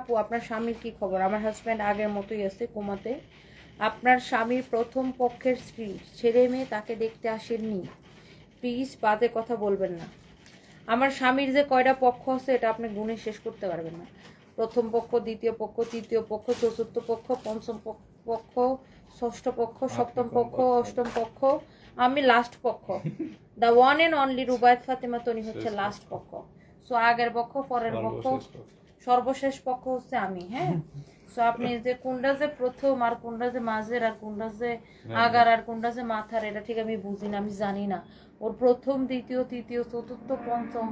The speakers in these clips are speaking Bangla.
আপু আপনার স্বামীর কি খবর? আমার হাজব্যান্ড আগের মতোই আছে কোমাতে। আপনার স্বামীর প্রথম পক্ষের স্ত্রী ছেলে মেয়ে তাকে দেখতে আসেননি, প্লিজ বাজে কথা বলবেন না। আমার স্বামীর যে কয়টা পক্ষ আছে এটা আপনি গুণে শেষ করতে পারবেন না। প্রথম পক্ষ, দ্বিতীয় পক্ষ, তৃতীয় পক্ষ, চতুর্থ পক্ষ, পঞ্চম পক্ষ, ষষ্ঠ পক্ষ, সপ্তম পক্ষ, অষ্টম পক্ষ, আমি লাস্ট পক্ষ। The one and only Rubayet Fatema Toni হচ্ছে লাস্ট পক্ষ। সো আগের পক্ষ, পরের পক্ষ, সর্বশেষ পক্ষ হচ্ছে আমি। হ্যাঁ, সো আপনি যে কোনটা যে প্রথম আর কোনটা যে মাঝের আর কোনটা যে আগার আর কোনটা যে মাথার এটা ঠিক আমি বুঝি না, আমি জানি না। ওর প্রথম, দ্বিতীয়, তৃতীয়, চতুর্থ, পঞ্চম,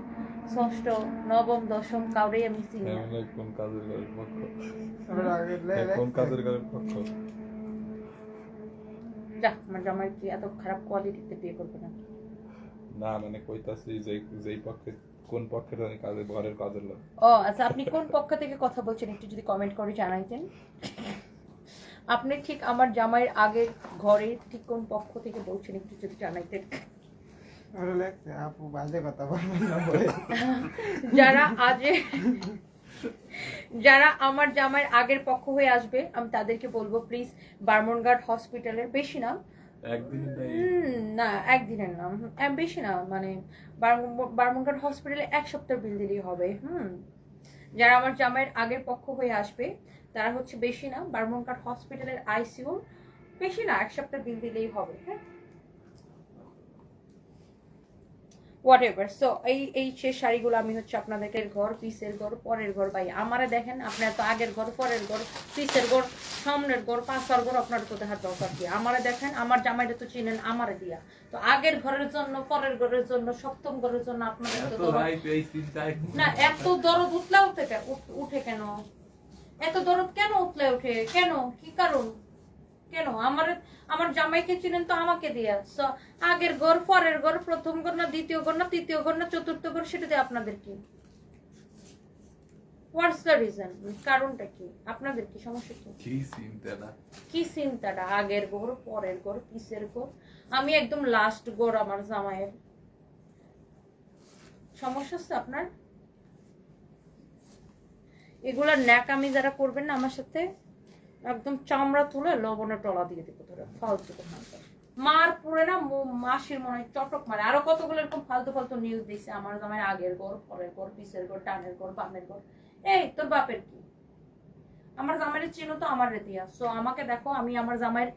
ষষ্ঠ, নবম, দশম কাউরেই আমি চিনি না। কোন কাজের ঘরের পক্ষ? কোন কাজের ঘরের পক্ষ? যা, আমার জামাই কি এত খারাপ কোয়ালিটিতে বিয়ে করবে না? না মানে কইতাছি যে যেই পক্ষে কোন পক্ষের কাজের ঘরের কাজের লোক। ও আচ্ছা, আপনি কোন পক্ষ থেকে কথা বলছেন একটু যদি কমেন্ট করে জানাইতেন। আপনি ঠিক আমার জামাইয়ের আগের ঘরে ঠিক কোন পক্ষ থেকে বলছেন একটু যদি জানাইতেন। আপু বাজে কথা বলবেন না। যারা আমার জামাইয়ের আগের পক্ষ হয়ে আসবে আমি তাদেরকে বলবো প্লিজ বার্মনগার্ড হসপিটালের, বেশি না না একদিনের নাম, বেশি না মানে বার্মনগার্ড হসপিটালে এক সপ্তাহ বিল দিলেই হবে। যারা আমার জামাইয়ের আগের পক্ষ হয়ে আসবে তারা হচ্ছে বেশি না বার্মনগার্ড হসপিটালের আইসিইউ, বেশি না এক সপ্তাহ বিল দিলেই হবে। হ্যাঁ, হোয়াটএভার। সো এই শেষ শাড়িগুলো আমি হচ্ছে আপনাদের ঘর, পিসের ঘর, পরের ঘর, ভাই আমারে দেখেন আপনার তো আগের ঘর, পরের ঘর, পিসের ঘর, সামনের ঘর, পাঁচার ঘর, আপনার তো দেখার দরকার কি? আমারে দেখেন, আমার জামাইটা তো চিনেন আমারে দিয়া। তো আগের ঘরের জন্য, পরের ঘরের জন্য, সপ্তম ঘরের জন্য আপনাদের তো না এত দরদ উঠলে উঠে কেন? এত দরদ কেন উঠলে উঠে কেন? কি কারণ? কেন? আমার জামাইকে চিনেন তো আমাকে দিয়া। আগের ঘর, পরের ঘর, প্রথম ঘর না দ্বিতীয় ঘর না তৃতীয় ঘর না চতুর্থ ঘর, সেটাতে আপনাদের কি? What's the reason? কারণটা কি? আপনাদের কি সমস্যা কি? কি চিন্তাটা? আগের ঘর, পরের ঘর, পিসের ঘর, আমি একদম লাস্ট ঘর আমার জামাইয়ের। সমস্যা হচ্ছে আপনার এগুলা ন্যাকামি যারা করবেন না আমার সাথে, একদম চামড়া তুলে লবণের টলা দিয়ে দেবো ধরে। ফালতু মার পুরে না মাসির মনে চটক মারে। আরো কতগুলো এরকম ফালতু ফালতু নিউজ দিচ্ছে আমার জামাইয়ের আগের ঘর, পরের ঘর, পিসের ঘর, ডানের ঘর, বামের ঘর। এই তোর বাপের কি? আমার জামাইয়ের চিনো তো আমার রেতিয়া। সো আমাকে দেখো, আমি আমার জামাইয়ের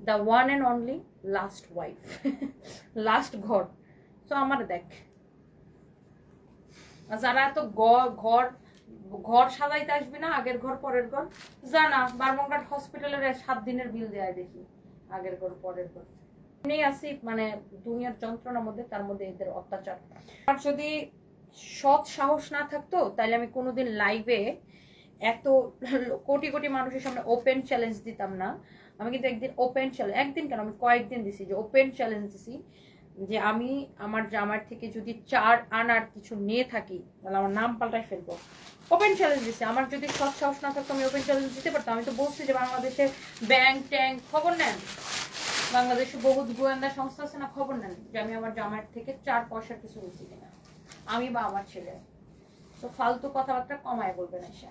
the one and only last wife, last ঘর। সো আমার দেখ, যারা এত ঘর ঘর সাজাইতে আসবি না, আগের ঘর পরের ঘর, জানা বারমঙ্গাট হসপিটালের 7 দিনের বিল দেয় দেখি। আগের ঘর পরের ঘর নেই আসি, মানে দুনিয়ার যন্ত্রণার মধ্যে, তার মধ্যে এদের অত্যাচার। আর যদি সৎ সাহস না থাকতো তাহলে আমি কোনোদিন লাইভে এত কোটি কোটি মানুষের সামনে ওপেন চ্যালেঞ্জ দিতাম না। আমি কিন্তু একদিন ওপেন চ্যালেঞ্জ, একদিন কেন আমি কয়েকদিন দিছি, যে ওপেন চ্যালেঞ্জ দিছি যে আমি আমার জামার থেকে যদি 4 আনার কিছু নিয়ে থাকি তাহলে আমার নাম পাল্টাই ফেলবো। ওপেন চ্যালেঞ্জ দিছি। আমার যদি সৎ সাহস না থাকতো আমি ওপেন চ্যালেঞ্জ দিতে পারতাম। আমি তো বলছি যে বাংলাদেশে ব্যাংক ট্যাঙ্ক খবর নেন, বাংলাদেশে বহুত গোয়েন্দা সংস্থা আছে না, খবর নেন যে আমি আমার জামার থেকে 4 পয়সার কিছু নিচ্ছি কিনা, আমি বা আমার ছেলে। তো ফালতু কথাবার্তা কমায় বলবেন এসে।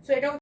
সো এটা